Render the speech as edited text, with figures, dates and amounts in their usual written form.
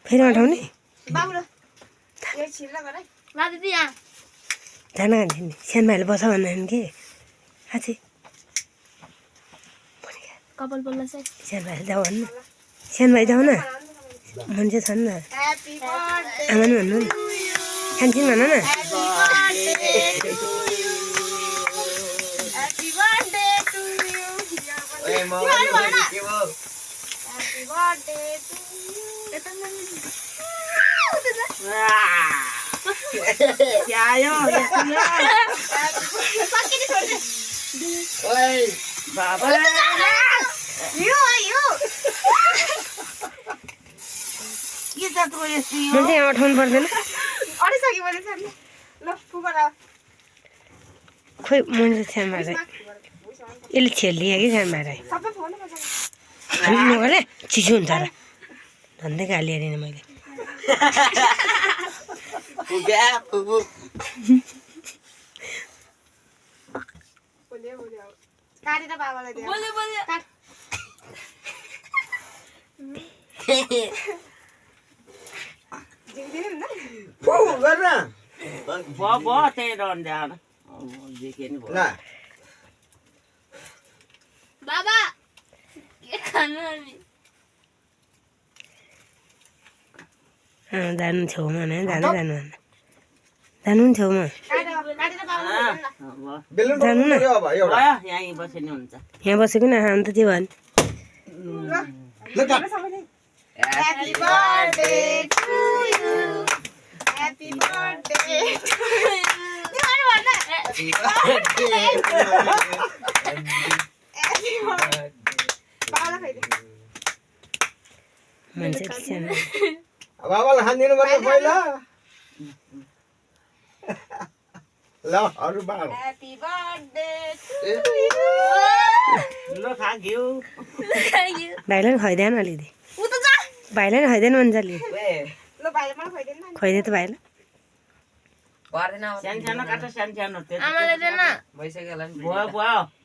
फेरि अठाउने जान खान्थ्यो नि सानो भाइले बस भन्दैन कि आछि कपाल बोल्ला चाहिँ सानो भाइले जाऊ भन्नु सानो भाइ जाऊ न मान्छे छन् न आमा नि भन्नु नि खान्छन् भन न मान्छे यहाँ अठाउनु पर्दैन खोइ मान्छे सानो भाइ यसले छेलियो कि सानो भाइ नगरे चिसो हुन्छ र भन्दै गाली हालेन मैले बाबा के खानु अनि जानु छेउमा नै जानु जानु जानु नि छेउमा जानु न यहाँ बसेको न अन्त त्यो भयो Happy birthday to you. Happy birthday to you. Happy birthday. Happy birthday. मान्छे सानो बाबालाई खानिदिनु पर्छ पहिला ल अरु बाल Happy birthday to ल खा घिउ भाइलाई नि खुवाइदिएन अलिकति उ त जा भाइलाई नि खुवाइदिएन मन्जली ल भाइले मलाई खुवाइदिनु न खुवाइदिए त भाइलाई पर्दैन सानो सानो काटा सानो सानो आमाले देन भइसक्यो होला नि भयो भयो